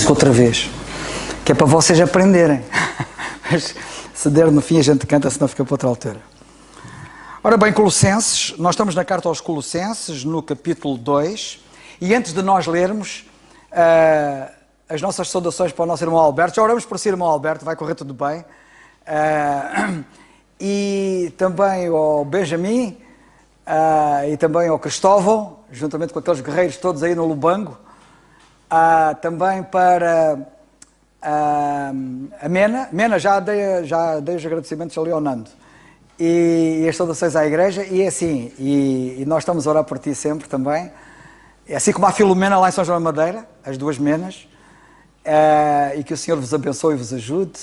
música outra vez, que é para vocês aprenderem. Mas se der no fim a gente canta, senão fica para outra altura. Ora bem, Colossenses, nós estamos na carta aos Colossenses, no capítulo 2, e antes de nós lermos as nossas saudações para o nosso irmão Alberto, já oramos por si, irmão Alberto, vai correr tudo bem, e também ao Benjamin, e também ao Cristóvão, juntamente com aqueles guerreiros todos aí no Lubango, também para a Mena, já dei os agradecimentos ali ao Nando, e as saudações à igreja, e é assim, e nós estamos a orar por ti sempre também, assim como a Filomena lá em São João da Madeira, as duas Menas, e que o Senhor vos abençoe e vos ajude,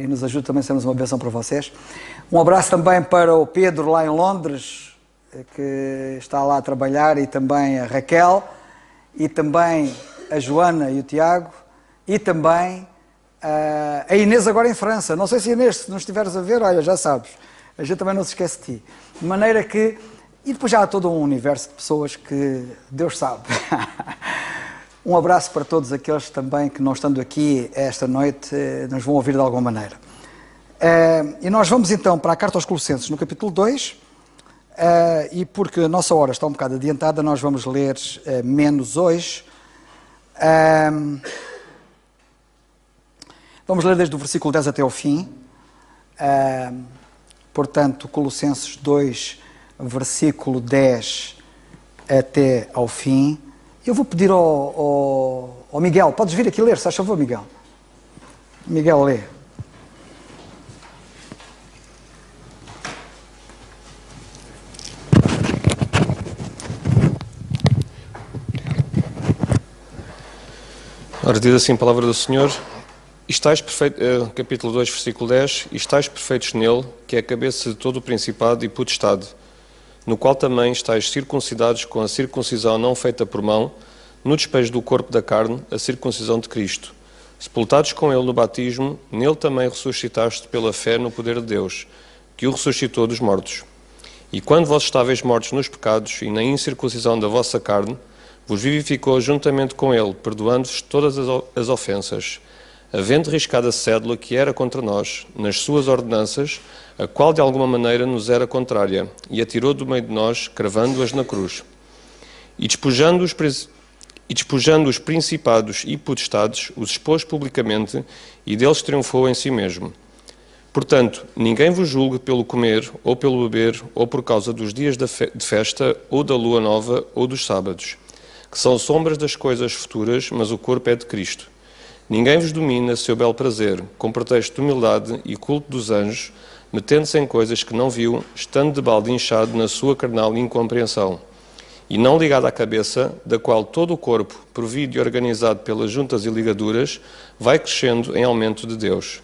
e nos ajude também a sermos uma bênção para vocês. Um abraço também para o Pedro lá em Londres, que está lá a trabalhar, e também a Raquel, e também a Joana e o Tiago, e também a Inês agora em França. Não sei se Inês, se nos estiveres a ver, olha, já sabes, a gente também não se esquece de ti. De maneira que, e depois já há todo um universo de pessoas que Deus sabe. Um abraço para todos aqueles também que, não estando aqui esta noite, nos vão ouvir de alguma maneira. E nós vamos então para a carta aos Colossenses, no capítulo 2, e porque a nossa hora está um bocado adiantada, nós vamos ler menos hoje. Vamos ler desde o versículo 10 até ao fim. Portanto, Colossenses 2, versículo 10 até ao fim. Eu vou pedir ao Miguel, podes vir aqui ler, se faz favor, Miguel. Miguel, lê. Ora, diz assim a palavra do Senhor: estais perfeitos, capítulo 2, versículo 10, estais perfeitos nele, que é a cabeça de todo o principado e potestade, no qual também estáis circuncidados com a circuncisão não feita por mão, no despejo do corpo da carne, a circuncisão de Cristo. Sepultados com ele no batismo, nele também ressuscitaste pela fé no poder de Deus, que o ressuscitou dos mortos. E quando vós estáveis mortos nos pecados e na incircuncisão da vossa carne, vos vivificou juntamente com ele, perdoando-vos todas as ofensas, havendo riscado a cédula que era contra nós, nas suas ordenanças, a qual de alguma maneira nos era contrária, e a tirou do meio de nós, cravando-as na cruz. E despojando os principados e potestades, os expôs publicamente, e deles triunfou em si mesmo. Portanto, ninguém vos julgue pelo comer, ou pelo beber, ou por causa dos dias de festa, ou da lua nova, ou dos sábados, que são sombras das coisas futuras, mas o corpo é de Cristo. Ninguém vos domina a seu belo prazer, com pretexto de humildade e culto dos anjos, metendo-se em coisas que não viu, estando de balde inchado na sua carnal incompreensão, e não ligado à cabeça, da qual todo o corpo, provido e organizado pelas juntas e ligaduras, vai crescendo em aumento de Deus.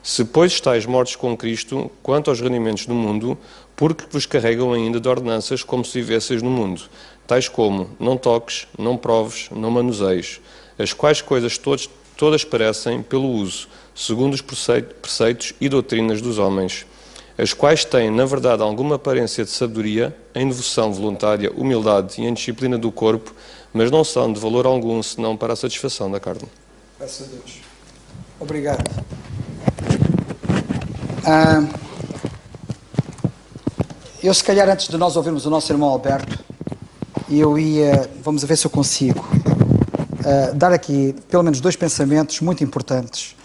Se, pois, estáis mortos com Cristo, quanto aos rendimentos do mundo, porque vos carregam ainda de ordenanças como se vivesseis no mundo, tais como, não toques, não proves, não manuseis, as quais coisas todas parecem pelo uso, segundo os preceitos e doutrinas dos homens, as quais têm, na verdade, alguma aparência de sabedoria, em devoção voluntária, humildade e em disciplina do corpo, mas não são de valor algum, senão para a satisfação da carne. Graças a Deus. Obrigado. Eu, se calhar, antes de nós ouvirmos o nosso irmão Alberto, vamos ver se eu consigo dar aqui pelo menos dois pensamentos muito importantes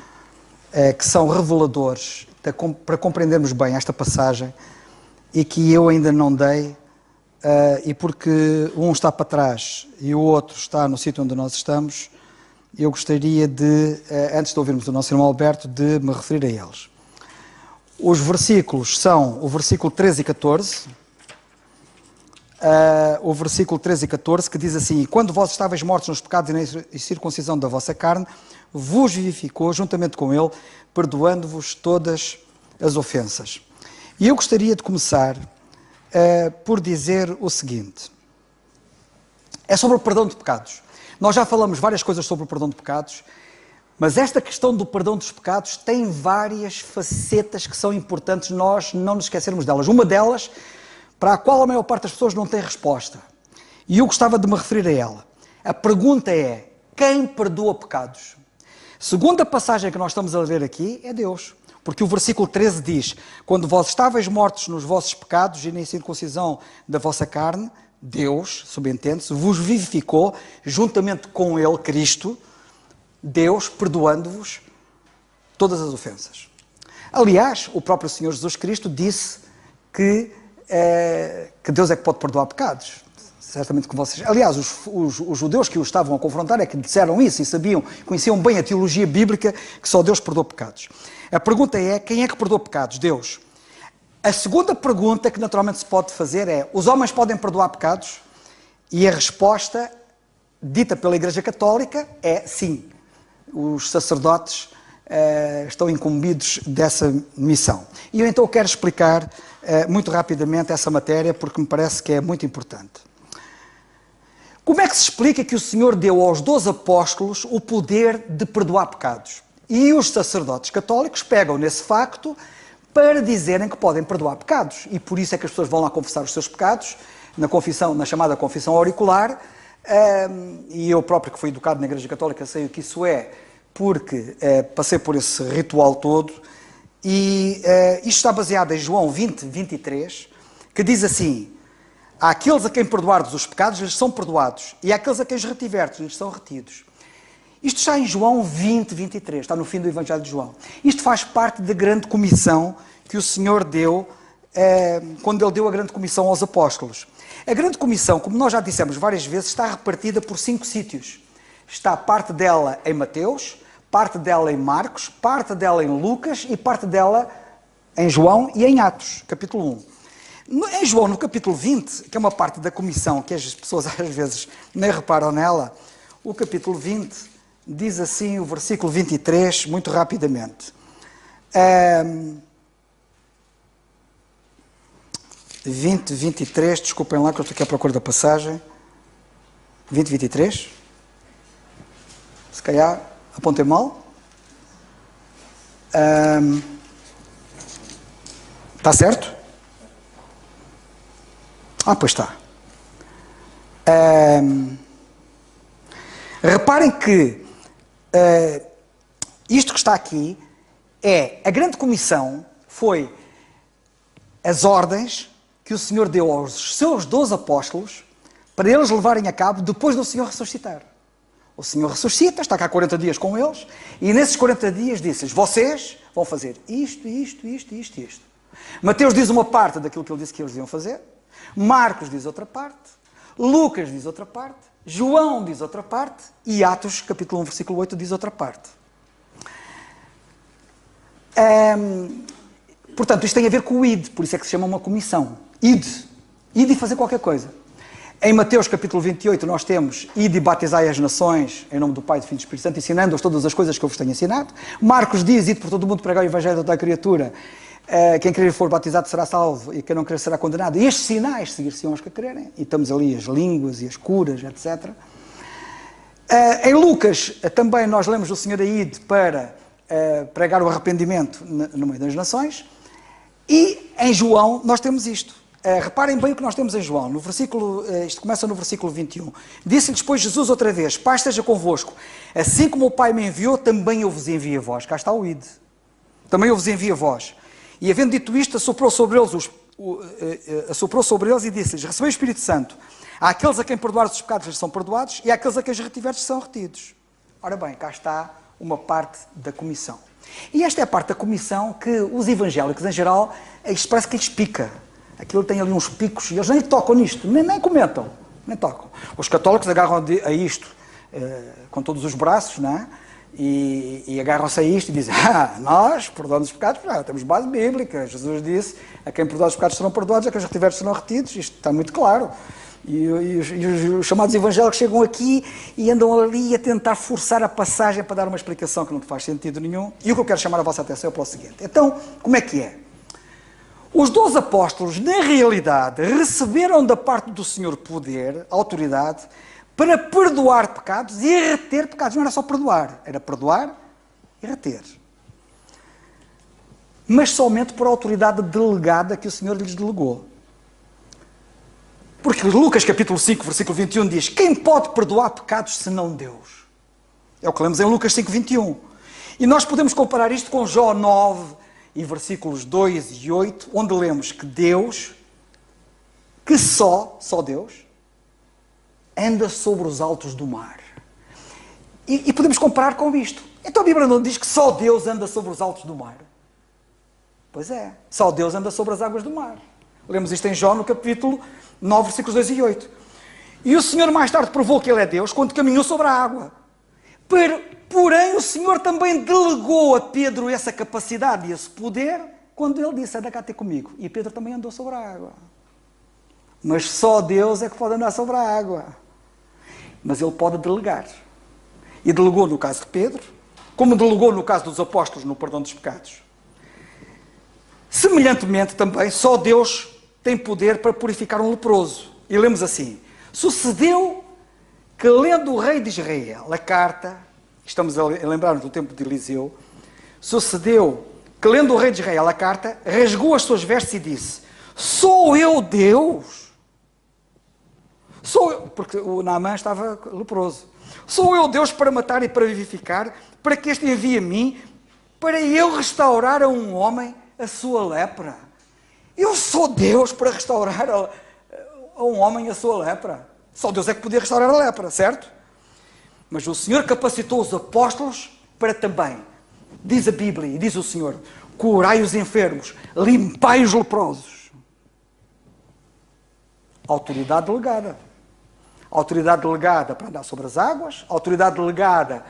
que são reveladores para compreendermos bem esta passagem e que eu ainda não dei, e porque um está para trás e o outro está no sítio onde nós estamos, eu gostaria de, antes de ouvirmos o nosso irmão Alberto, de me referir a eles. Os versículos são o versículo 13 e 14, o versículo 13 e 14, que diz assim: e quando vós estáveis mortos nos pecados e na circuncisão da vossa carne, vos vivificou juntamente com ele, perdoando-vos todas as ofensas. E eu gostaria de começar por dizer o seguinte: é sobre o perdão de pecados. Nós já falamos várias coisas sobre o perdão de pecados, mas esta questão do perdão dos pecados tem várias facetas que são importantes nós não nos esquecermos delas. Uma delas, para a qual a maior parte das pessoas não tem resposta, e eu gostava de me referir a ela. A pergunta é: quem perdoa pecados. Segunda passagem que nós estamos a ler aqui é Deus. Porque o versículo 13 diz: quando vós estáveis mortos nos vossos pecados e na incircuncisão da vossa carne, Deus, subentende-se, vos vivificou juntamente com Ele, Cristo, Deus perdoando-vos todas as ofensas. Aliás, o próprio Senhor Jesus Cristo disse que Deus é que pode perdoar pecados. Certamente que vocês... Aliás, os judeus que o estavam a confrontar é que disseram isso e conheciam bem a teologia bíblica que só Deus perdoa pecados. A pergunta é, quem é que perdoa pecados? Deus. A segunda pergunta que naturalmente se pode fazer é, os homens podem perdoar pecados? E a resposta, dita pela Igreja Católica, é sim. Os sacerdotes estão incumbidos dessa missão. E eu então quero explicar muito rapidamente essa matéria, porque me parece que é muito importante. Como é que se explica que o Senhor deu aos 12 apóstolos o poder de perdoar pecados? E os sacerdotes católicos pegam nesse facto para dizerem que podem perdoar pecados. E por isso é que as pessoas vão lá confessar os seus pecados, na chamada confissão auricular, e eu próprio que fui educado na Igreja Católica sei o que isso é, porque passei por esse ritual todo, e isto está baseado em João 20, 23, que diz assim: àqueles a quem perdoardes os pecados, lhes são perdoados, e àqueles a quem os retiverdes, lhes são retidos. Isto está em João 20, 23, está no fim do Evangelho de João. Isto faz parte da grande comissão que o Senhor deu, quando Ele deu a grande comissão aos apóstolos. A grande comissão, como nós já dissemos várias vezes, está repartida por 5 sítios. Está parte dela em Mateus, parte dela em Marcos, parte dela em Lucas e parte dela em João e em Atos, capítulo 1. Em João, no capítulo 20, que é uma parte da comissão que as pessoas às vezes nem reparam nela, o capítulo 20 diz assim, o versículo 23, muito rapidamente. 20, 23, desculpem lá que eu estou aqui à procura da passagem. 20, 23. Se calhar apontei mal. Está certo? Pois está. Reparem que isto que está aqui a grande comissão foi as ordens que o Senhor deu aos seus 12 apóstolos para eles levarem a cabo depois do Senhor ressuscitar. O Senhor ressuscita, está cá 40 dias com eles, e nesses 40 dias disse-lhes: vocês vão fazer isto, isto, isto, isto, isto. Mateus diz uma parte daquilo que ele disse que eles iam fazer, Marcos diz outra parte, Lucas diz outra parte, João diz outra parte, e Atos, capítulo 1, versículo 8, diz outra parte. Portanto, isto tem a ver com o ID, por isso é que se chama uma comissão. ID e fazer qualquer coisa. Em Mateus capítulo 28 nós temos: ide e batizai as nações em nome do Pai, do Filho e do Espírito Santo, ensinando-as todas as coisas que eu vos tenho ensinado. Marcos diz: ide por todo o mundo pregar o Evangelho de toda a criatura. Quem crer e for batizado será salvo, e quem não crer será condenado. E estes sinais seguir-se-ão aos que crerem. E estamos ali as línguas e as curas, etc. Em Lucas também nós lemos o Senhor a ide para pregar o arrependimento no meio das nações. E em João nós temos isto. Reparem bem o que nós temos em João, no versículo, isto começa no versículo 21. Disse-lhes, depois, Jesus outra vez: Pai esteja convosco, assim como o Pai me enviou, também eu vos envio a vós. Cá está o ide. Também eu vos envio a vós. E havendo dito isto, assoprou sobre eles e disse-lhes: recebei o Espírito Santo. Àqueles a quem perdoares os pecados, eles são perdoados, e àqueles a quem os retiveres são retidos. Ora bem, cá está uma parte da comissão. E esta é a parte da comissão que os evangélicos, em geral, isto parece que lhes pica. Aquilo tem ali uns picos e eles nem tocam nisto, nem comentam, nem tocam. Os católicos agarram a isto com todos os braços, não é? E agarram-se a isto e dizem: nós perdoamos os pecados, temos base bíblica. Jesus disse: a quem perdoar os pecados serão perdoados, a quem os retiveres serão retidos. Isto está muito claro. E os chamados evangélicos chegam aqui e andam ali a tentar forçar a passagem para dar uma explicação que não faz sentido nenhum. E o que eu quero chamar a vossa atenção é para o seguinte: então, como é que é? Os 12 apóstolos, na realidade, receberam da parte do Senhor poder, autoridade, para perdoar pecados e reter pecados. Não era só perdoar, era perdoar e reter. Mas somente por autoridade delegada que o Senhor lhes delegou. Porque Lucas capítulo 5, versículo 21 diz: quem pode perdoar pecados senão Deus? É o que lemos em Lucas 5:21. E nós podemos comparar isto com Jó 9 e versículos 2 e 8, onde lemos que Deus, que só Deus, anda sobre os altos do mar. E podemos comparar com isto. Então a Bíblia não diz que só Deus anda sobre os altos do mar. Pois é, só Deus anda sobre as águas do mar. Lemos isto em Jó no capítulo 9, versículos 2 e 8. E o Senhor mais tarde provou que Ele é Deus quando caminhou sobre a água. Porém, o Senhor também delegou a Pedro essa capacidade e esse poder quando Ele disse, anda cá ter comigo. E Pedro também andou sobre a água. Mas só Deus é que pode andar sobre a água. Mas Ele pode delegar. E delegou no caso de Pedro, como delegou no caso dos apóstolos no perdão dos pecados. Semelhantemente também, só Deus tem poder para purificar um leproso. E lemos assim, sucedeu que lendo o rei de Israel a carta, estamos a lembrar-nos do tempo de Eliseu, sucedeu que lendo o rei de Israel a carta, rasgou as suas vestes e disse, sou eu Deus? Sou eu, porque o Naamã estava leproso. Sou eu Deus para matar e para vivificar, para que este envie a mim, para eu restaurar a um homem a sua lepra. Eu sou Deus para restaurar a um homem a sua lepra. Só Deus é que podia restaurar a lepra, certo? Mas o Senhor capacitou os apóstolos para também, diz a Bíblia e diz o Senhor, curai os enfermos, limpai os leprosos. Autoridade delegada. Autoridade delegada para andar sobre as águas, autoridade delegada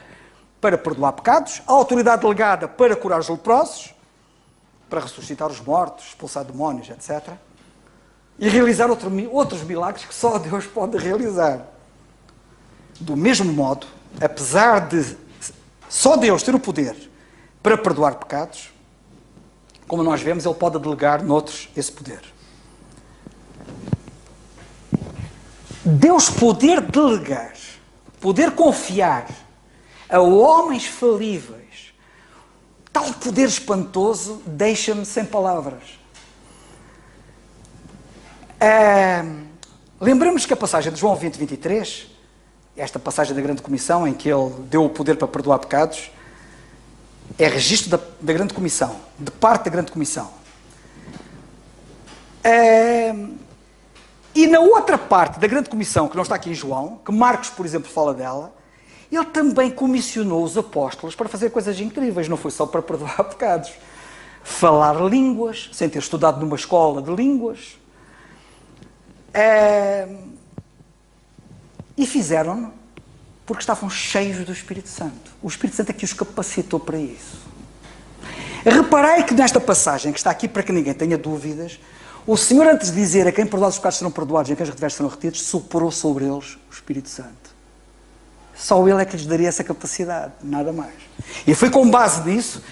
para perdoar pecados, autoridade delegada para curar os leprosos, para ressuscitar os mortos, expulsar demónios, etc. E realizar outros milagres que só Deus pode realizar. Do mesmo modo, apesar de só Deus ter o poder para perdoar pecados, como nós vemos, Ele pode delegar noutros esse poder. Deus poder delegar, poder confiar a homens falíveis, tal poder espantoso, deixa-me sem palavras. Lembramos que a passagem de João 20, 23, esta passagem da Grande Comissão, em que Ele deu o poder para perdoar pecados, é registro da Grande Comissão, de parte da Grande Comissão. E na outra parte da Grande Comissão, que não está aqui em João, que Marcos, por exemplo, fala dela, Ele também comissionou os apóstolos para fazer coisas incríveis, não foi só para perdoar pecados. Falar línguas, sem ter estudado numa escola de línguas. E fizeram-no porque estavam cheios do Espírito Santo. O Espírito Santo é que os capacitou para isso. Reparei que nesta passagem, que está aqui para que ninguém tenha dúvidas, o Senhor, antes de dizer a quem perdoados os pecados serão perdoados e a quem os retiveres serão retidos, soprou sobre eles o Espírito Santo. Só Ele é que lhes daria essa capacidade, nada mais. E foi com base nisso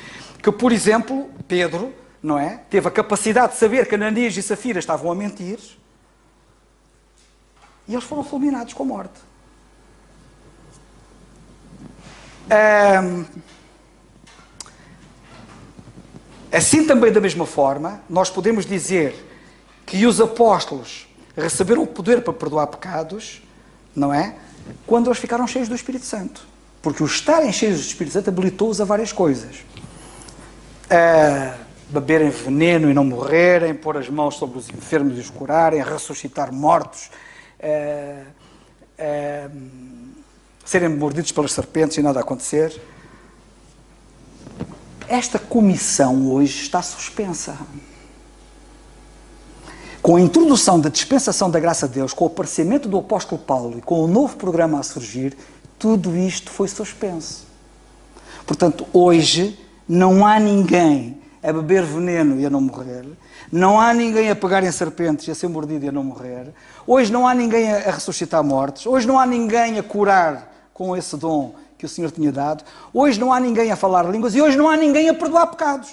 que, por exemplo, Pedro, não é? Teve a capacidade de saber que Ananias e Safira estavam a mentir e eles foram fulminados com a morte. Assim também, da mesma forma, nós podemos dizer que os apóstolos receberam o poder para perdoar pecados, não é? Quando eles ficaram cheios do Espírito Santo. Porque o estarem cheios do Espírito Santo habilitou-os a várias coisas. Beberem veneno e não morrerem, pôr as mãos sobre os enfermos e os curarem, ressuscitar mortos, serem mordidos pelas serpentes e nada acontecer. Esta comissão hoje está suspensa. Com a introdução da dispensação da graça de Deus, com o aparecimento do apóstolo Paulo e com o novo programa a surgir, tudo isto foi suspenso. Portanto, hoje não há ninguém a beber veneno e a não morrer, não há ninguém a pegar em serpentes e a ser mordido e a não morrer, hoje não há ninguém a ressuscitar mortos, hoje não há ninguém a curar com esse dom que o Senhor tinha dado, hoje não há ninguém a falar línguas e hoje não há ninguém a perdoar pecados.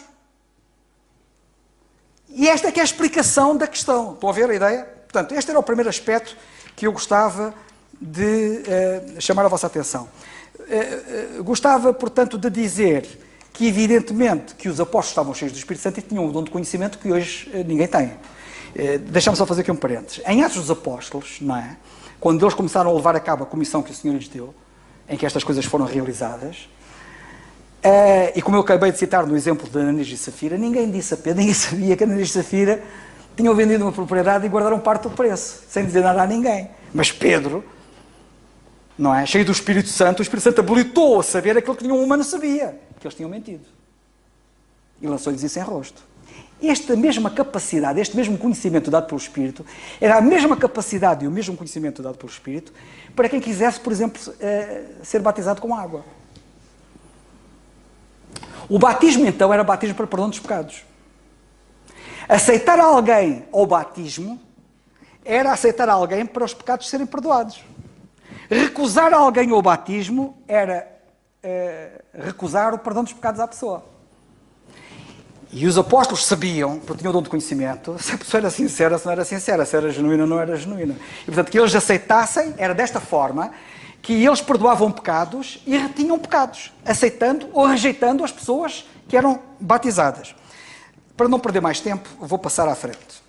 E esta é que é a explicação da questão. Estão a ver a ideia? Portanto, este era o primeiro aspecto que eu gostava de chamar a vossa atenção. Gostava, portanto, de dizer que, evidentemente, que os apóstolos estavam cheios do Espírito Santo e tinham um dom de conhecimento que hoje ninguém tem. Deixa-me só fazer aqui um parênteses. Em Atos dos Apóstolos, não é? Quando eles começaram a levar a cabo a comissão que o Senhor lhes deu, em que estas coisas foram realizadas. E como eu acabei de citar no exemplo de Ananias e Safira, ninguém disse a Pedro, ninguém sabia que Ananias e Safira tinham vendido uma propriedade e guardaram parte do preço, sem dizer nada a ninguém. Mas Pedro, não é? Cheio do Espírito Santo, o Espírito Santo habilitou a saber aquilo que nenhum humano sabia, que eles tinham mentido. E lançou-lhes isso em rosto. Esta mesma capacidade, este mesmo conhecimento dado pelo Espírito, era a mesma capacidade e o mesmo conhecimento dado pelo Espírito para quem quisesse, por exemplo, ser batizado com água. O batismo, então, era batismo para perdão dos pecados. Aceitar alguém ao batismo era aceitar alguém para os pecados serem perdoados. Recusar alguém ao batismo era recusar o perdão dos pecados à pessoa. E os apóstolos sabiam, porque tinham o dom de conhecimento, se a pessoa era sincera, se não era sincera, se era genuína ou não era genuína. E, portanto, que eles aceitassem, era desta forma, que eles perdoavam pecados e retinham pecados, aceitando ou rejeitando as pessoas que eram batizadas. Para não perder mais tempo, vou passar à frente.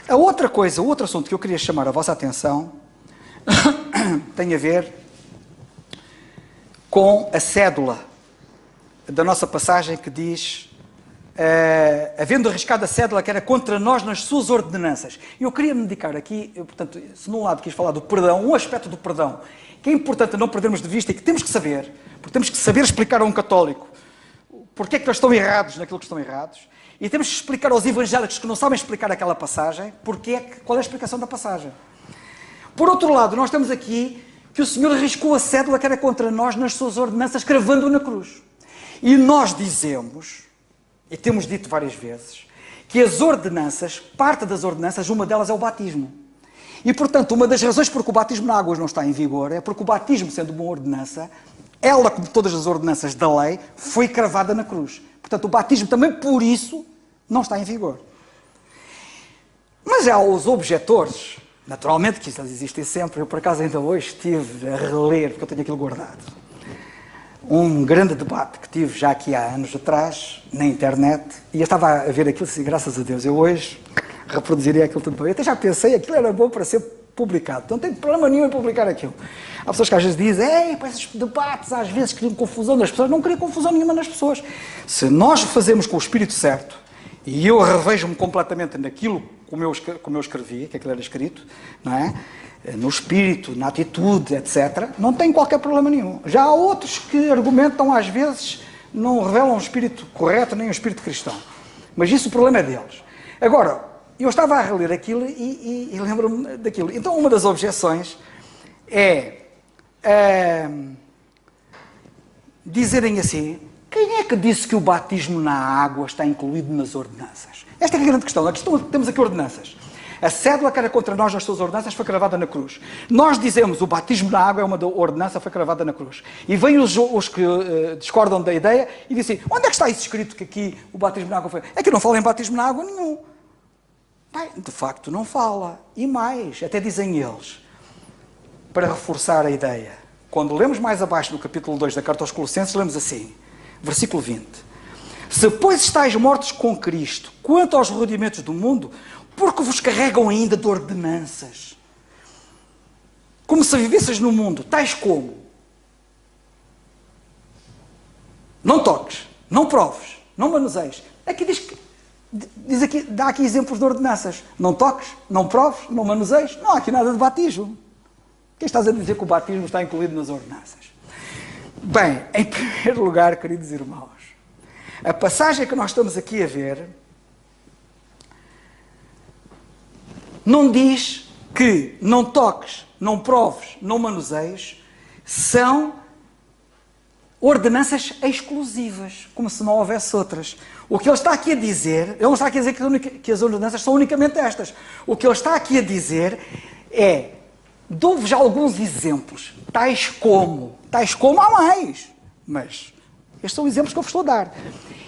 A outra coisa, o outro assunto que eu queria chamar a vossa atenção tem a ver com a cédula da nossa passagem que diz, havendo arriscado a cédula que era contra nós nas suas ordenanças. Eu queria me dedicar aqui, portanto, se num lado quis falar do perdão, um aspecto do perdão, que é importante não perdermos de vista e que temos que saber, porque temos que saber explicar a um católico porque é que eles estão errados naquilo que estão errados, e temos que explicar aos evangélicos que não sabem explicar aquela passagem, qual é a explicação da passagem. Por outro lado, nós temos aqui que o Senhor arriscou a cédula que era contra nós nas suas ordenanças, cravando-o na cruz. E nós dizemos, e temos dito várias vezes, que as ordenanças, parte das ordenanças, uma delas é o batismo. E, portanto, uma das razões por que o batismo na água não está em vigor é porque o batismo, sendo uma ordenança, ela, como todas as ordenanças da lei, foi cravada na cruz. Portanto, o batismo também, por isso, não está em vigor. Mas há os objetores, naturalmente que eles existem sempre, eu por acaso ainda hoje estive a reler, porque eu tenho aquilo guardado, um grande debate que tive já aqui há anos atrás, na internet, e eu estava a ver aquilo assim, graças a Deus, eu hoje reproduziria aquilo tudo. Eu até já pensei, aquilo era bom para ser publicado, então não tem problema nenhum em publicar aquilo. Há pessoas que às vezes dizem, esses debates às vezes criam confusão nas pessoas. Não cria confusão nenhuma nas pessoas. Se nós fazemos com o espírito certo, e eu revejo-me completamente naquilo como eu escrevi, que aquilo era escrito, não é? No espírito, na atitude, etc., não tem qualquer problema nenhum. Já há outros que argumentam, às vezes, não revelam um espírito correto, nem um espírito cristão. Mas isso o problema é deles. Agora, eu estava a reler aquilo e lembro-me daquilo. Então, uma das objeções é dizerem assim, quem é que disse que o batismo na água está incluído nas ordenanças? Esta é a grande questão. Temos aqui ordenanças. A cédula que era contra nós nas suas ordenanças foi cravada na cruz. Nós dizemos o batismo na água é uma ordenança, foi cravada na cruz. E vêm os que discordam da ideia e dizem, onde é que está isso escrito que aqui o batismo na água foi? É que não fala em batismo na água nenhum. Bem, de facto não fala. E mais, até dizem eles, para reforçar a ideia, quando lemos mais abaixo no capítulo 2 da Carta aos Colossenses, lemos assim, versículo 20. Se, pois, estáis mortos com Cristo, quanto aos rudimentos do mundo, porque vos carregam ainda de ordenanças, como se vivesseis no mundo, tais como não toques, não proves, não manuseis. Aqui diz aqui, dá aqui exemplos de ordenanças. Não toques, não proves, não manuseis. Não há aqui nada de batismo. Quem estás a dizer que o batismo está incluído nas ordenanças? Bem, em primeiro lugar, queridos irmãos, a passagem que nós estamos aqui a ver não diz que não toques, não proves, não manuseies, são ordenanças exclusivas, como se não houvesse outras. O que ele está aqui a dizer, ele não está aqui a dizer que as ordenanças são unicamente estas. O que ele está aqui a dizer é, dou-vos alguns exemplos, tais como há mais, mas estes são exemplos que eu vos estou a dar.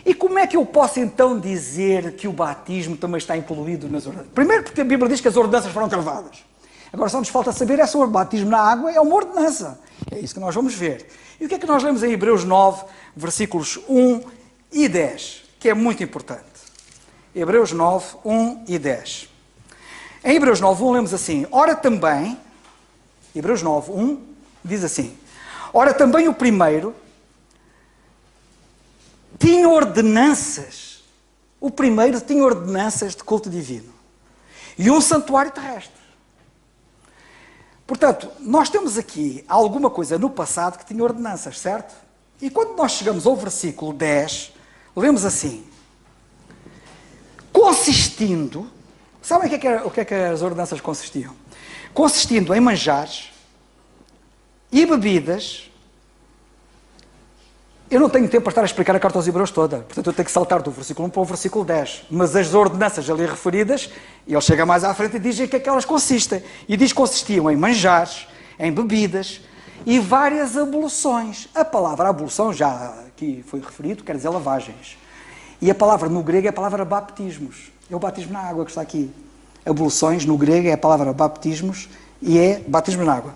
E como é que eu posso então dizer que o batismo também está incluído nas ordenanças? Primeiro porque a Bíblia diz que as ordenanças foram cravadas. Agora só nos falta saber se o batismo na água é uma ordenança. É isso que nós vamos ver. E o que é que nós lemos em Hebreus 9, versículos 1 e 10, que é muito importante. Hebreus 9, 1 e 10. Em Hebreus 9, 1 lemos assim, ora também, Hebreus 9, 1, diz assim, Ora, também o primeiro tinha ordenanças. O primeiro tinha ordenanças de culto divino. E um santuário terrestre. Portanto, nós temos aqui alguma coisa no passado que tinha ordenanças, certo? E quando nós chegamos ao versículo 10, lemos assim: consistindo, sabem o que é que as ordenanças consistiam? Consistindo em manjares e bebidas. Eu não tenho tempo para estar a explicar a carta aos Hebreus toda, portanto eu tenho que saltar do versículo 1 para o versículo 10. Mas as ordenanças ali referidas, ele chega mais à frente e diz em que é que elas consistem. E diz que consistiam em manjares, em bebidas e várias abluções. A palavra ablução, já aqui foi referido, quer dizer lavagens. E a palavra no grego é a palavra baptismos. É o batismo na água que está aqui. Abluções no grego é a palavra baptismos e é batismo na água.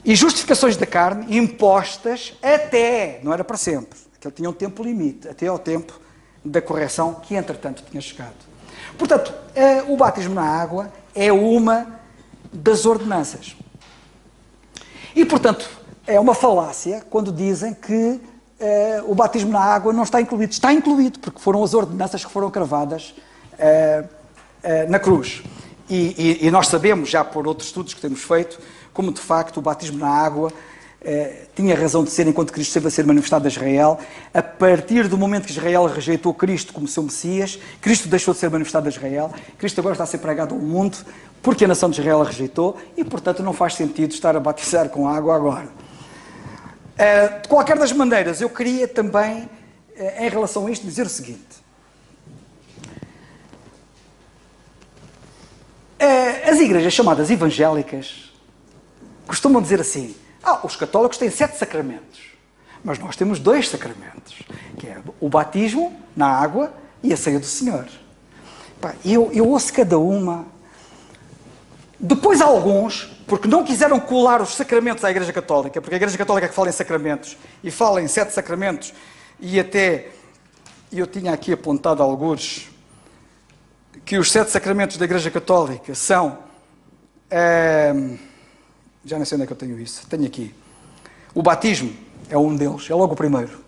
E justificações da carne impostas até, não era para sempre, que ele tinha um tempo limite, até ao tempo da correção que entretanto tinha chegado. Portanto, o batismo na água é uma das ordenanças. E, portanto, é uma falácia quando dizem que o batismo na água não está incluído. Está incluído, porque foram as ordenanças que foram cravadas na cruz. E nós sabemos, já por outros estudos que temos feito, como de facto o batismo na água tinha razão de ser enquanto Cristo esteve a ser manifestado a Israel. A partir do momento que Israel rejeitou Cristo como seu Messias, Cristo deixou de ser manifestado a Israel. Cristo agora está a ser pregado ao mundo porque a nação de Israel a rejeitou e, portanto, não faz sentido estar a batizar com água agora. De qualquer das maneiras, eu queria também, em relação a isto, dizer o seguinte. As igrejas chamadas evangélicas costumam dizer assim: os católicos têm 7 sacramentos, mas nós temos 2 sacramentos, que é o batismo na água e a ceia do Senhor. Eu ouço cada uma. Depois alguns, porque não quiseram colar os sacramentos à Igreja Católica, porque a Igreja Católica é que fala em sacramentos, e fala em 7 sacramentos, e até eu tinha aqui apontado alguns, que os 7 sacramentos da Igreja Católica são... já não sei onde é que eu tenho isso. Tenho aqui. O batismo é um deles, é logo o primeiro.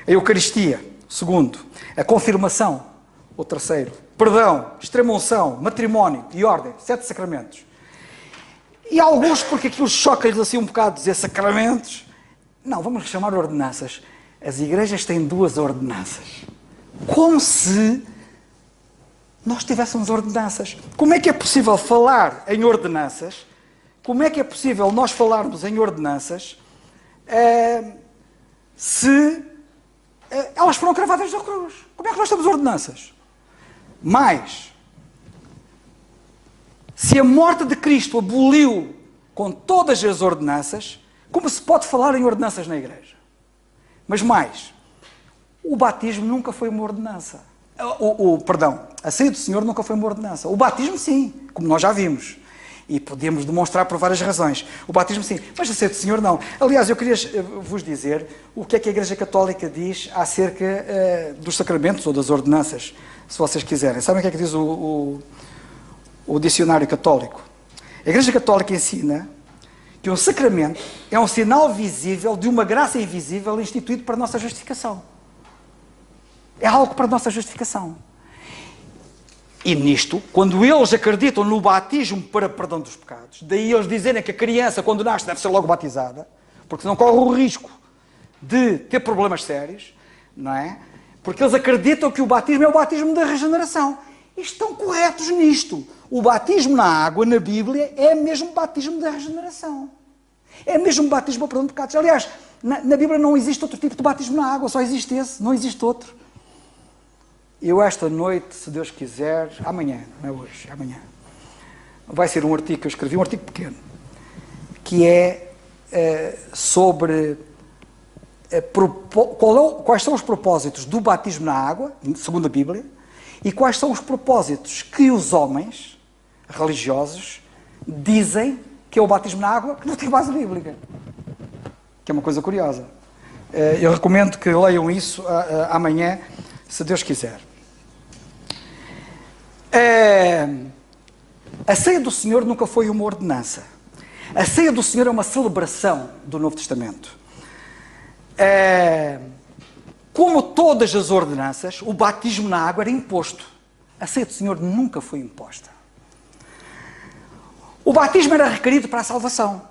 A Eucaristia, o segundo. A confirmação, o terceiro. Perdão, extrema-unção, matrimónio e ordem. 7 sacramentos. E alguns, porque aquilo choca-lhes assim um bocado dizer sacramentos. Não, vamos chamar ordenanças. As igrejas têm 2 ordenanças. Como se nós tivéssemos ordenanças. Como é que é possível falar em ordenanças? Como é que é possível nós falarmos em ordenanças se elas foram cravadas na cruz? Como é que nós temos ordenanças? Mas, se a morte de Cristo aboliu com todas as ordenanças, como se pode falar em ordenanças na igreja? Mas mais, o batismo nunca foi uma ordenança. Perdão, a ceia do Senhor nunca foi uma ordenança. O batismo sim, como nós já vimos. E podemos demonstrar por várias razões. O batismo sim, mas a ceia do Senhor não. Aliás, eu queria vos dizer o que é que a Igreja Católica diz acerca dos sacramentos ou das ordenanças, se vocês quiserem. Sabem o que é que diz o dicionário católico? A Igreja Católica ensina que um sacramento é um sinal visível de uma graça invisível instituído para a nossa justificação. É algo para a nossa justificação. E nisto, quando eles acreditam no batismo para perdão dos pecados, daí eles dizerem que a criança, quando nasce, deve ser logo batizada, porque não corre o risco de ter problemas sérios, não é? Porque eles acreditam que o batismo é o batismo da regeneração. E estão corretos nisto. O batismo na água, na Bíblia, é mesmo batismo da regeneração. É mesmo batismo para perdão de pecados. Aliás, na Bíblia não existe outro tipo de batismo na água, só existe esse, não existe outro. Eu esta noite, se Deus quiser, amanhã, não é hoje, amanhã, vai ser um artigo que eu escrevi, um artigo pequeno, que é sobre quais são os propósitos do batismo na água, segundo a Bíblia, e quais são os propósitos que os homens religiosos dizem que é o batismo na água, que não tem base bíblica. Que é uma coisa curiosa. Eu recomendo que leiam isso amanhã, se Deus quiser. A ceia do Senhor nunca foi uma ordenança. A ceia do Senhor é uma celebração do Novo Testamento. Como todas as ordenanças, o batismo na água era imposto. A ceia do Senhor nunca foi imposta. O batismo era requerido para a salvação.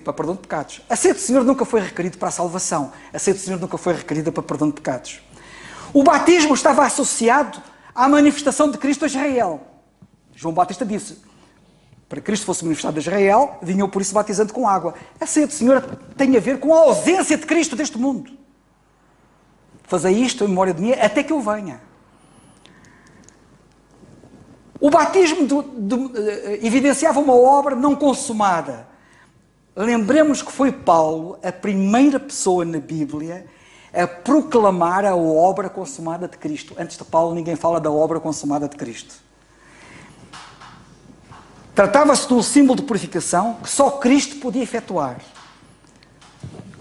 Para perdão de pecados. A ceia do Senhor nunca foi requerido para a salvação. A ceia do Senhor nunca foi requerida para perdão de pecados. O batismo estava associado à manifestação de Cristo a Israel. João Batista disse, para que Cristo fosse manifestado a Israel, vinham por isso batizando com água. A ceia do Senhor tem a ver com a ausência de Cristo deste mundo. Fazei isto em memória de mim até que eu venha. O batismo evidenciava uma obra não consumada. Lembremos que foi Paulo a primeira pessoa na Bíblia a proclamar a obra consumada de Cristo. Antes de Paulo, ninguém fala da obra consumada de Cristo. Tratava-se de um símbolo de purificação que só Cristo podia efetuar.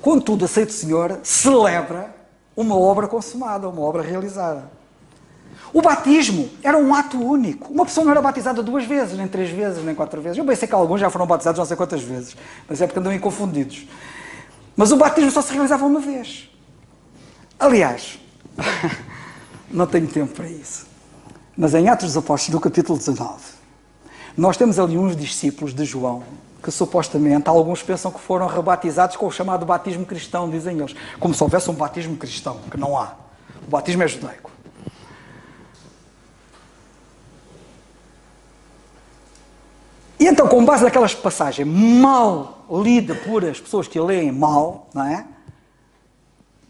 Contudo, a ceia do Senhor celebra uma obra consumada, uma obra realizada. O batismo era um ato único. Uma pessoa não era batizada 2 vezes, nem 3 vezes, nem 4 vezes. Eu bem sei que alguns já foram batizados não sei quantas vezes, mas é porque andam confundidos. Mas o batismo só se realizava uma vez. Aliás, não tenho tempo para isso, mas em Atos dos Apóstolos, no capítulo 19, nós temos ali uns discípulos de João, que supostamente alguns pensam que foram rebatizados com o chamado batismo cristão, dizem eles. Como se houvesse um batismo cristão, que não há. O batismo é judaico. E então, com base naquelas passagens mal lida por as pessoas que a leem mal, não é?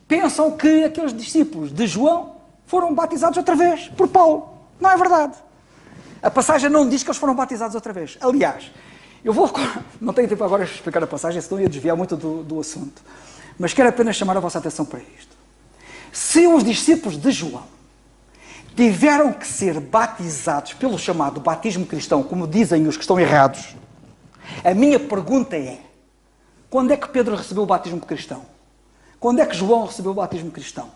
Pensam que aqueles discípulos de João foram batizados outra vez por Paulo. Não é verdade. A passagem não diz que eles foram batizados outra vez. Aliás, não tenho tempo agora de explicar a passagem, senão ia desviar muito do assunto. Mas quero apenas chamar a vossa atenção para isto. Se os discípulos de João tiveram que ser batizados pelo chamado batismo cristão, como dizem os que estão errados, a minha pergunta é, quando é que Pedro recebeu o batismo cristão? Quando é que João recebeu o batismo cristão?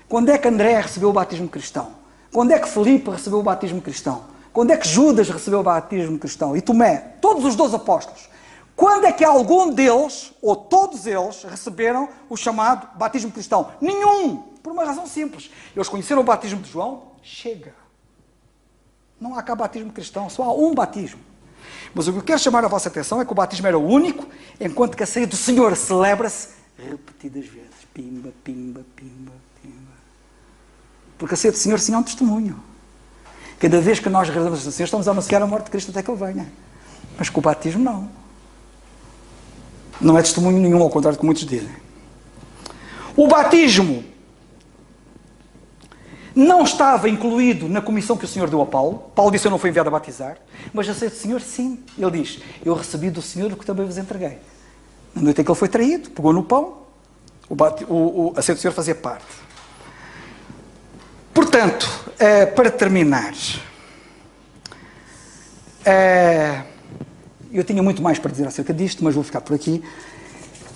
Quando é que André recebeu o batismo cristão? Quando é que Filipe recebeu o batismo cristão? Quando é que Judas recebeu o batismo cristão? E Tomé? Todos os 12 apóstolos. Quando é que algum deles, ou todos eles, receberam o chamado batismo cristão? Nenhum! Por uma razão simples. Eles conheceram o batismo de João? Chega. Não há cá batismo cristão, só há um batismo. Mas o que eu quero chamar a vossa atenção é que o batismo era o único, enquanto que a ceia do Senhor celebra-se repetidas vezes. Pimba, pimba, pimba, pimba. Porque a ceia do Senhor, sim, é um testemunho. Cada vez que nós realizamos a ceia do Senhor, estamos a anunciar a morte de Cristo até que Ele venha. Mas com o batismo, não. Não é testemunho nenhum, ao contrário do que muitos dizem. O batismo não estava incluído na comissão que o Senhor deu a Paulo. Paulo disse, eu não fui enviado a batizar. Mas a ceia do Senhor, sim. Ele diz, eu recebi do Senhor o que também vos entreguei. Na noite em que ele foi traído, pegou no pão, a ceia do Senhor fazia parte. Portanto, para terminar, eu tinha muito mais para dizer acerca disto, mas vou ficar por aqui.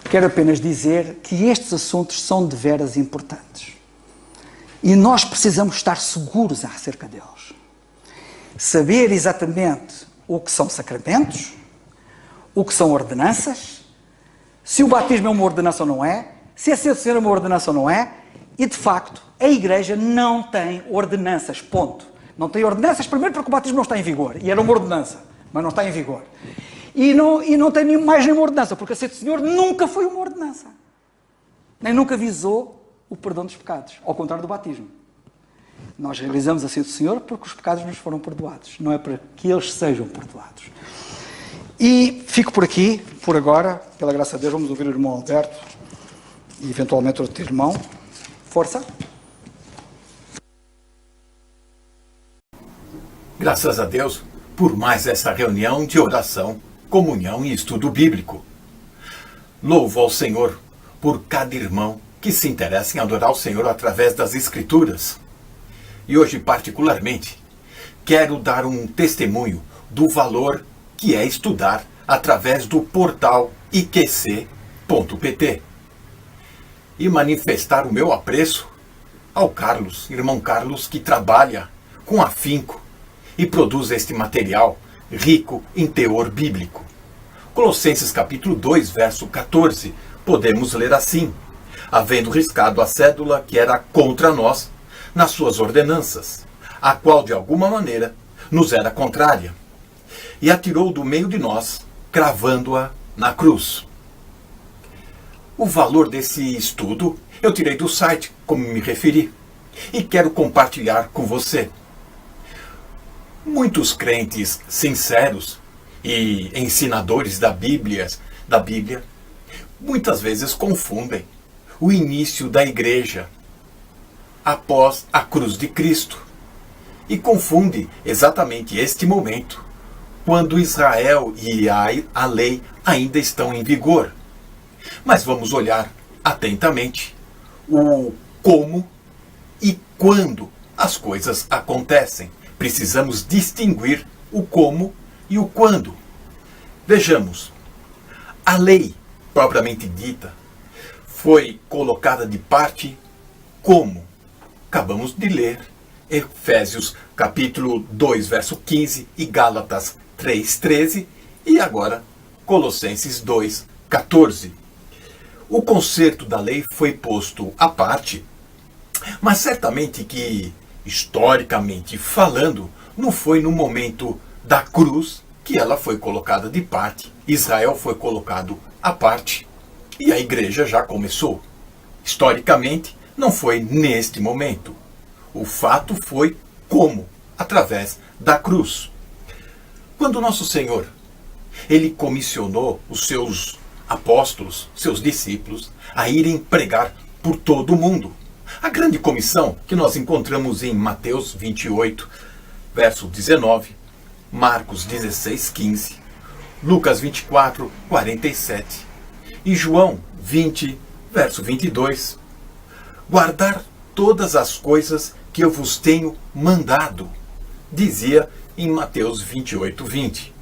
Quero apenas dizer que estes assuntos são de veras importantes. E nós precisamos estar seguros acerca deles. Saber exatamente o que são sacramentos, o que são ordenanças, se o batismo é uma ordenança ou não é, se a ceia do Senhor é uma ordenança ou não é, e de facto, a Igreja não tem ordenanças, ponto. Não tem ordenanças, primeiro porque o batismo não está em vigor, e era uma ordenança, mas não está em vigor. E não tem mais nenhuma ordenança, porque a ceia do Senhor nunca foi uma ordenança. Nem nunca visou o perdão dos pecados, ao contrário do batismo. Nós realizamos a ceia do Senhor porque os pecados nos foram perdoados, não é para que eles sejam perdoados. E fico por aqui, por agora, pela graça de Deus, vamos ouvir o irmão Alberto e eventualmente outro irmão. Força. Graças a Deus por mais essa reunião de oração, comunhão e estudo bíblico. Louvo ao Senhor por cada irmão que se interessa em adorar o Senhor através das Escrituras. E hoje, particularmente, quero dar um testemunho do valor que é estudar através do portal iqc.pt e manifestar o meu apreço ao Carlos, irmão Carlos, que trabalha com afinco e produz este material rico em teor bíblico. Colossenses capítulo 2, verso 14, podemos ler assim: havendo riscado a cédula que era contra nós, nas suas ordenanças, a qual de alguma maneira nos era contrária, e atirou do meio de nós, cravando-a na cruz. O valor desse estudo eu tirei do site, como me referi, e quero compartilhar com você. Muitos crentes sinceros e ensinadores da Bíblia, muitas vezes confundem o início da igreja após a cruz de Cristo e confunde exatamente este momento, quando Israel e a lei ainda estão em vigor. Mas vamos olhar atentamente o como e quando as coisas acontecem. Precisamos distinguir o como e o quando. Vejamos, a lei propriamente dita foi colocada de parte como? Acabamos de ler Efésios capítulo 2, verso 15 e Gálatas 3, 13 e agora Colossenses 2, 14. O conserto da lei foi posto à parte, mas certamente que, historicamente falando, não foi no momento da cruz que ela foi colocada de parte. Israel foi colocado à parte e a igreja já começou. Historicamente, não foi neste momento. O fato foi como? Através da cruz. Quando nosso Senhor, ele comissionou os seus apóstolos, seus discípulos, a irem pregar por todo o mundo. A grande comissão que nós encontramos em Mateus 28, verso 19, Marcos 16, 15, Lucas 24, 47 e João 20, verso 22. Guardar todas as coisas que eu vos tenho mandado, dizia em Mateus 28, 20.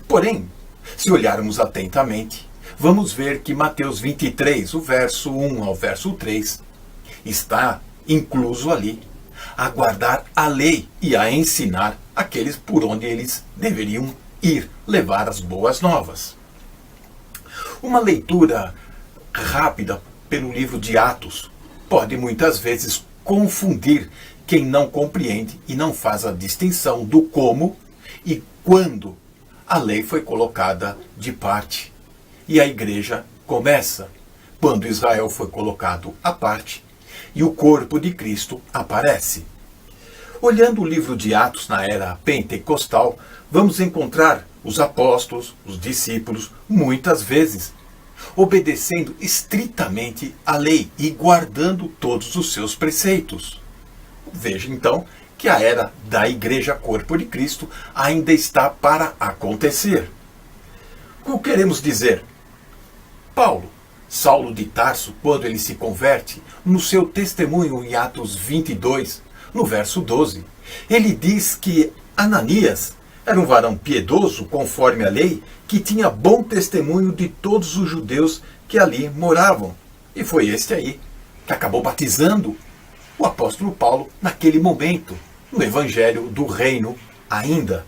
Porém, se olharmos atentamente, vamos ver que Mateus 23, o verso 1 ao verso 3, está incluso ali a guardar a lei e a ensinar aqueles por onde eles deveriam ir levar as boas novas. Uma leitura rápida pelo livro de Atos pode muitas vezes confundir quem não compreende e não faz a distinção do como e quando a lei foi colocada de parte. E a igreja começa quando Israel foi colocado à parte e o corpo de Cristo aparece. Olhando o livro de Atos na era pentecostal, vamos encontrar os apóstolos, os discípulos, muitas vezes, obedecendo estritamente a lei e guardando todos os seus preceitos. Veja então que a era da Igreja Corpo de Cristo ainda está para acontecer. O que queremos dizer? Saulo de Tarso, quando ele se converte, no seu testemunho em Atos 22, no verso 12, ele diz que Ananias era um varão piedoso, conforme a lei, que tinha bom testemunho de todos os judeus que ali moravam. E foi este aí que acabou batizando o apóstolo Paulo naquele momento, no Evangelho do Reino ainda.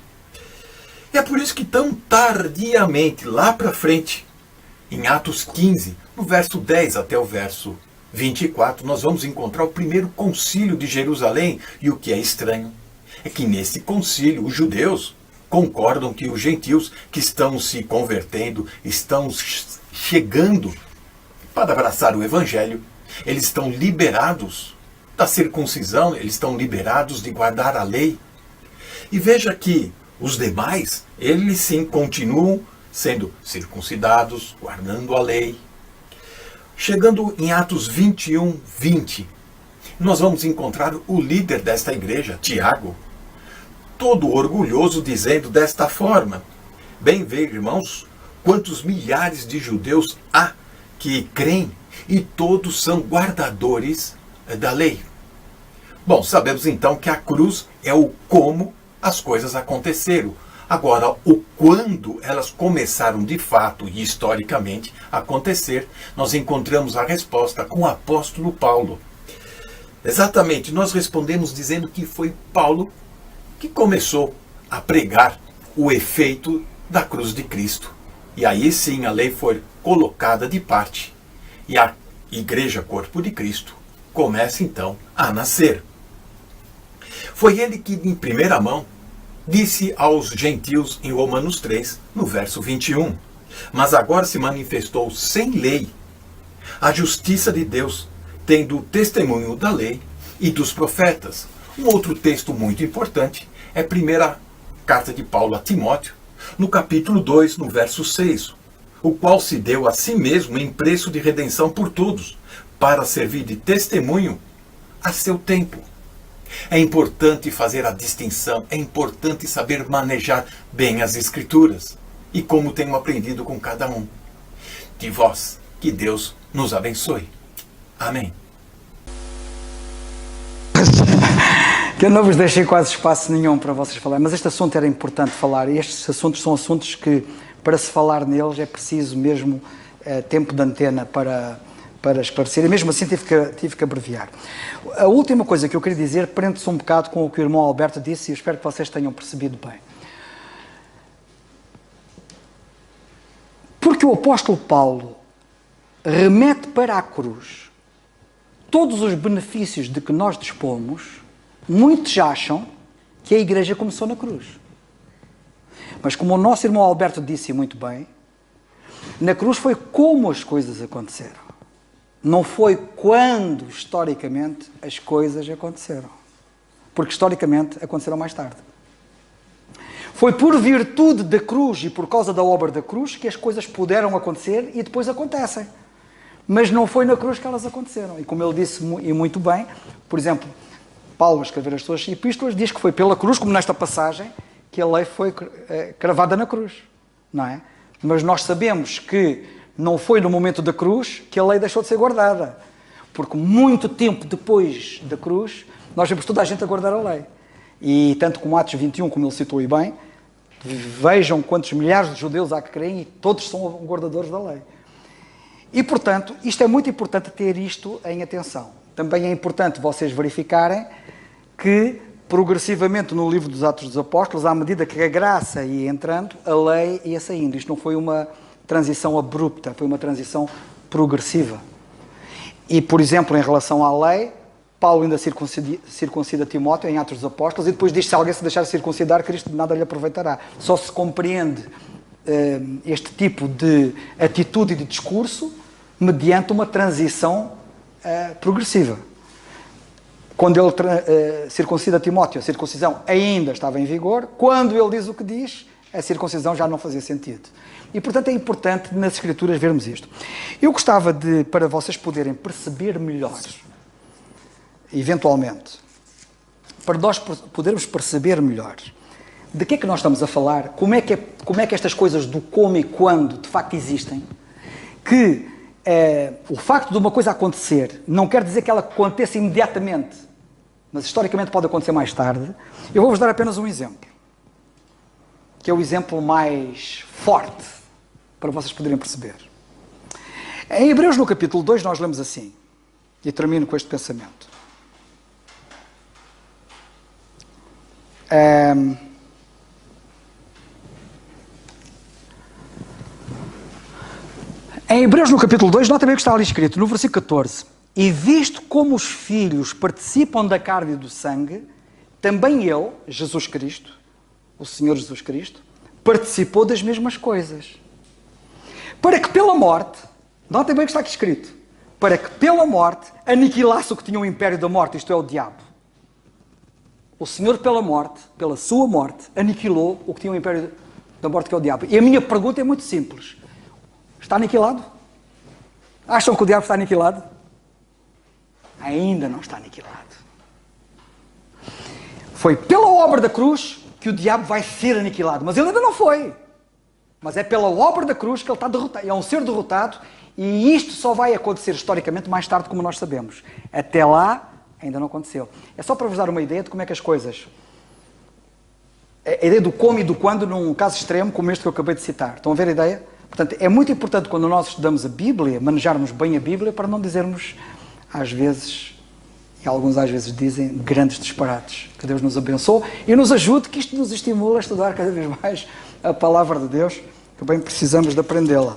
E é por isso que tão tardiamente, lá para frente, em Atos 15, no verso 10 até o verso 24, nós vamos encontrar o primeiro concílio de Jerusalém. E o que é estranho é que nesse concílio os judeus concordam que os gentios que estão se convertendo, estão chegando para abraçar o Evangelho, eles estão liberados da circuncisão, eles estão liberados de guardar a lei. E veja que os demais, eles sim continuam sendo circuncidados, guardando a lei. Chegando em Atos 21, 20, nós vamos encontrar o líder desta igreja, Tiago, todo orgulhoso, dizendo desta forma: bem ver, irmãos, quantos milhares de judeus há que creem e todos são guardadores da lei. Bom, sabemos então que a cruz é o como as coisas aconteceram. Agora, o quando elas começaram de fato e historicamente a acontecer, nós encontramos a resposta com o apóstolo Paulo. Exatamente, nós respondemos dizendo que foi Paulo que começou a pregar o efeito da cruz de Cristo. E aí sim a lei foi colocada de parte. E a Igreja Corpo de Cristo começa então a nascer. Foi ele que, em primeira mão, disse aos gentios em Romanos 3, no verso 21, mas agora se manifestou sem lei a justiça de Deus, tendo o testemunho da lei e dos profetas. Um outro texto muito importante é a primeira carta de Paulo a Timóteo, no capítulo 2, no verso 6, o qual se deu a si mesmo em preço de redenção por todos, para servir de testemunho a seu tempo. É importante fazer a distinção, é importante saber manejar bem as Escrituras. E como tenho aprendido com cada um de vós, que Deus nos abençoe. Amém. Que eu não vos deixei quase espaço nenhum para vocês falarem, mas este assunto era importante falar, e estes assuntos são assuntos que, para se falar neles, é preciso mesmo tempo de antena para esclarecer, e mesmo assim tive que abreviar. A última coisa que eu queria dizer prende-se um bocado com o que o irmão Alberto disse, e eu espero que vocês tenham percebido bem. Porque o apóstolo Paulo remete para a cruz todos os benefícios de que nós dispomos, muitos acham que a Igreja começou na cruz. Mas como o nosso irmão Alberto disse muito bem, na cruz foi como as coisas aconteceram. Não foi quando, historicamente, as coisas aconteceram. Porque, historicamente, aconteceram mais tarde. Foi por virtude da cruz e por causa da obra da cruz que as coisas puderam acontecer e depois acontecem. Mas não foi na cruz que elas aconteceram. E como ele disse e muito bem, por exemplo, Paulo, a escrever as suas epístolas, diz que foi pela cruz, como nesta passagem, que a lei foi cravada na cruz. Não é? Mas nós sabemos que não foi no momento da cruz que a lei deixou de ser guardada. Porque muito tempo depois da cruz, nós vemos toda a gente a guardar a lei. E tanto como Atos 21, como ele citou e bem, vejam quantos milhares de judeus há que creem e todos são guardadores da lei. E, portanto, isto é muito importante ter isto em atenção. Também é importante vocês verificarem que, progressivamente, no livro dos Atos dos Apóstolos, à medida que a graça ia entrando, a lei ia saindo. Isto não foi uma transição abrupta, foi uma transição progressiva. E, por exemplo, em relação à lei, Paulo ainda circuncida Timóteo em Atos dos Apóstolos e depois diz que se alguém se deixar de circuncidar, Cristo de nada lhe aproveitará. Só se compreende este tipo de atitude e de discurso mediante uma transição progressiva. Quando ele circuncida Timóteo, a circuncisão ainda estava em vigor. Quando ele diz o que diz, a circuncisão já não fazia sentido. E, portanto, é importante nas Escrituras vermos isto. Eu gostava de, para vocês poderem perceber melhor, eventualmente, para nós podermos perceber melhor de que é que nós estamos a falar, como é que estas coisas do como e quando de facto existem, que o facto de uma coisa acontecer não quer dizer que ela aconteça imediatamente, mas historicamente pode acontecer mais tarde. Eu vou-vos dar apenas um exemplo, que é o exemplo mais forte, para vocês poderem perceber. Em Hebreus, no capítulo 2, nós lemos assim, e termino com este pensamento. Em Hebreus, no capítulo 2, nota bem o que está ali escrito, no versículo 14. E visto como os filhos participam da carne e do sangue, também ele, Jesus Cristo, o Senhor Jesus Cristo, participou das mesmas coisas. Para que pela morte, notem bem o que está aqui escrito, para que pela morte aniquilasse o que tinha o império da morte, isto é, o diabo. O Senhor, pela morte, pela sua morte, aniquilou o que tinha o império da morte, que é o diabo. E a minha pergunta é muito simples. Está aniquilado? Acham que o diabo está aniquilado? Ainda não está aniquilado. Foi pela obra da cruz que o diabo vai ser aniquilado, mas ele ainda não foi. Mas é pela obra da cruz que ele está derrotado. É um ser derrotado e isto só vai acontecer historicamente mais tarde, como nós sabemos. Até lá, ainda não aconteceu. É só para vos dar uma ideia de como é que as coisas... A ideia do como e do quando num caso extremo como este que eu acabei de citar. Estão a ver a ideia? Portanto, é muito importante quando nós estudamos a Bíblia, manejarmos bem a Bíblia para não dizermos, às vezes, e alguns às vezes dizem, grandes disparates. Que Deus nos abençoe e nos ajude, que isto nos estimule a estudar cada vez mais a Palavra de Deus que bem precisamos de aprendê-la.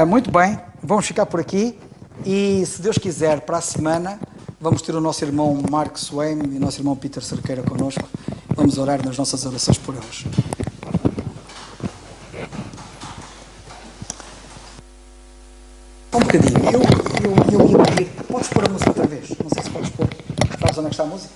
Muito bem, vamos ficar por aqui e, se Deus quiser, para a semana vamos ter o nosso irmão Mark Swain e o nosso irmão Peter Cerqueira connosco. Vamos orar nas nossas orações por eles. Um bocadinho, eu ia pedir, podes pôr a música outra vez? Não sei se podes pôr. Sabes onde é que está a música?